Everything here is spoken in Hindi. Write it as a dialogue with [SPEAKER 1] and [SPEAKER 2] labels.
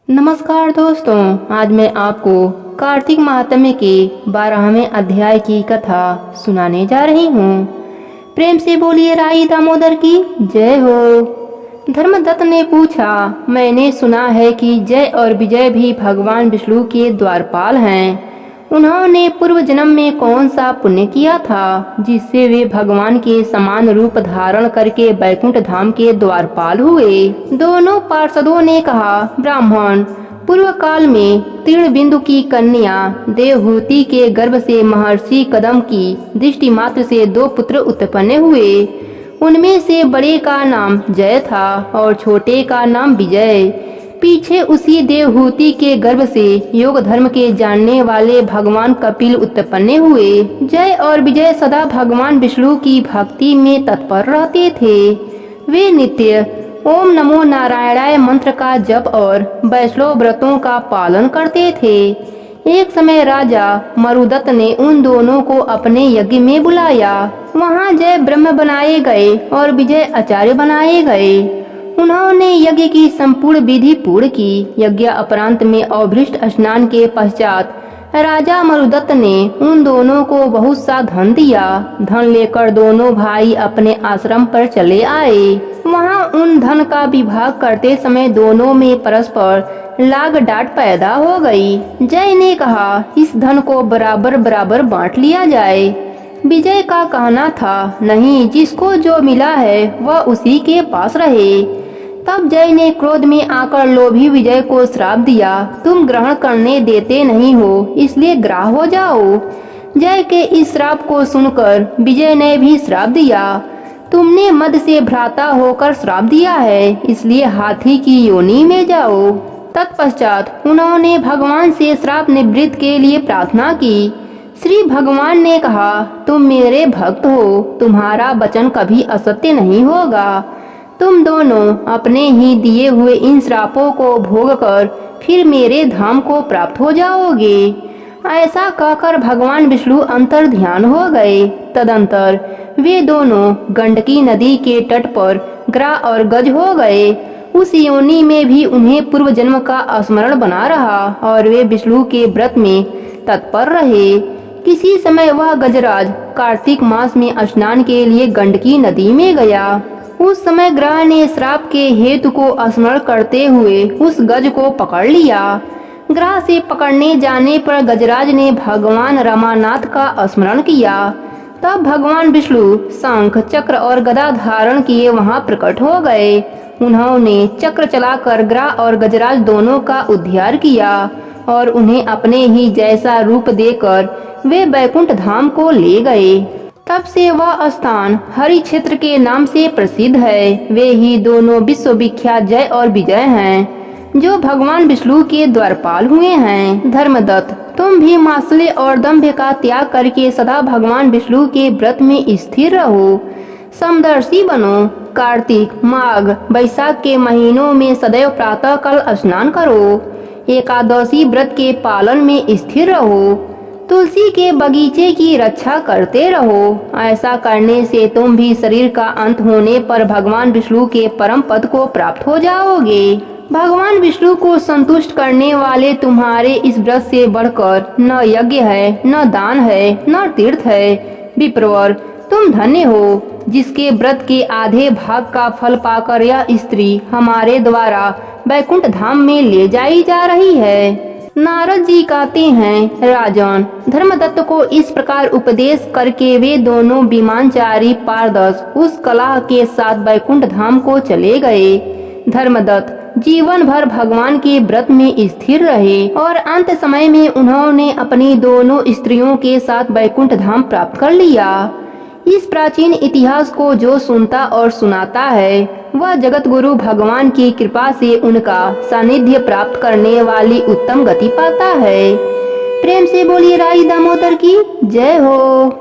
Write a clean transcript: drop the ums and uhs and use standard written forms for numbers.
[SPEAKER 1] नमस्कार दोस्तों, आज मैं आपको कार्तिक महात्म्य के 12वें अध्याय की कथा सुनाने जा रही हूँ। प्रेम से बोलिए राई दामोदर की जय हो। धर्मदत्त ने पूछा, मैंने सुना है कि जय और विजय भी भगवान विष्णु के द्वारपाल हैं। उन्होंने पूर्व जन्म में कौन सा पुण्य किया था जिससे वे भगवान के समान रूप धारण करके बैकुंठ धाम के द्वारपाल हुए। दोनों पार्षदों ने कहा, ब्राह्मण, पूर्व काल में तीर्ण बिंदु की कन्या देवहूति के गर्भ से महर्षि कदम की दृष्टि मात्र से 2 पुत्र उत्पन्न हुए। उनमें से बड़े का नाम जय था और छोटे का नाम विजय। पीछे उसी देवहूति के गर्भ से योग धर्म के जानने वाले भगवान कपिल उत्पन्न हुए। जय और विजय सदा भगवान विष्णु की भक्ति में तत्पर रहते थे। वे नित्य ओम नमो नारायणाय मंत्र का जप और वैष्णव व्रतों का पालन करते थे। एक समय राजा मरुदत्त ने उन दोनों को अपने यज्ञ में बुलाया। वहां जय ब्रह्म बनाए गए और विजय आचार्य बनाए गए। उन्होंने यज्ञ की संपूर्ण विधि पूर्ण की। यज्ञ अपरांत में अभृष्ट स्नान के पश्चात राजा मरुदत्त ने उन दोनों को बहुत सा धन दिया। धन लेकर दोनों भाई अपने आश्रम पर चले आए। वहां उन धन का विभाग करते समय दोनों में परस्पर लाग डांट पैदा हो गई। जय ने कहा, इस धन को बराबर बराबर बांट लिया जाए। विजय का कहना था, नहीं, जिसको जो मिला है वह उसी के पास रहे। तब जय ने क्रोध में आकर लोभी विजय को श्राप दिया, तुम ग्रहण करने देते नहीं हो, इसलिए ग्राह हो जाओ। जय के इस श्राप को सुनकर विजय ने भी श्राप दिया, तुमने मद से भ्राता होकर श्राप दिया है, इसलिए हाथी की योनि में जाओ। तत्पश्चात उन्होंने भगवान से श्राप निवृत्त के लिए प्रार्थना की। श्री भगवान ने कहा, तुम मेरे भक्त हो, तुम्हारा वचन कभी असत्य नहीं होगा। तुम दोनों अपने ही दिए हुए इन श्रापों को भोग कर फिर मेरे धाम को प्राप्त हो जाओगे। ऐसा कहकर भगवान विष्णु अंतर ध्यान हो गए। तदंतर वे दोनों गंडकी नदी के तट पर ग्रा और गज हो गए। उस योनि में भी उन्हें पूर्व जन्म का स्मरण बना रहा और वे विष्णु के व्रत में तत्पर रहे। किसी समय वह गजराज कार्तिक मास में स्नान के लिए गंडकी नदी में गया। उस समय ग्रह ने श्राप के हेतु को स्मरण करते हुए उस गज को पकड़ लिया। ग्रह से पकड़ने जाने पर गजराज ने भगवान रमानाथ का स्मरण किया। तब भगवान विष्णु शंख, चक्र और गदा धारण किए वहां प्रकट हो गए। उन्होंने चक्र चलाकर ग्रह और गजराज दोनों का उद्धार किया और उन्हें अपने ही जैसा रूप देकर वे बैकुंठ धाम को ले गए। तब से वह स्थान हरि क्षेत्र के नाम से प्रसिद्ध है। वे ही दोनों विश्वविख्यात जय और विजय हैं, जो भगवान विष्णु के द्वारपाल हुए हैं। धर्मदत्त, तुम भी मात्सर्य और दंभ का त्याग करके सदा भगवान विष्णु के व्रत में स्थिर रहो। समदर्शी बनो। कार्तिक, माघ, बैसाख के महीनों में सदैव प्रातः काल स्नान करो। एकादशी व्रत के पालन में स्थिर रहो। तुलसी के बगीचे की रक्षा करते रहो। ऐसा करने से तुम भी शरीर का अंत होने पर भगवान विष्णु के परम पद को प्राप्त हो जाओगे। भगवान विष्णु को संतुष्ट करने वाले तुम्हारे इस व्रत से बढ़कर न यज्ञ है, न दान है, न तीर्थ है। विप्रवर, तुम धन्य हो, जिसके व्रत के आधे भाग का फल पाकर यह स्त्री हमारे द्वारा बैकुंठ धाम में ले जाई जा रही है। नारद जी कहते हैं, राजन, धर्मदत्त को इस प्रकार उपदेश करके वे दोनों विमानचारी पारदर्श उस कलह के साथ बैकुंठ धाम को चले गए। धर्मदत्त जीवन भर भगवान के व्रत में स्थिर रहे और अंत समय में उन्होंने अपनी दोनों स्त्रियों के साथ बैकुंठ धाम प्राप्त कर लिया। इस प्राचीन इतिहास को जो सुनता और सुनाता है वह जगत गुरु भगवान की कृपा से उनका सानिध्य प्राप्त करने वाली उत्तम गति पाता है। प्रेम से बोलिए राई दामोदर की जय हो।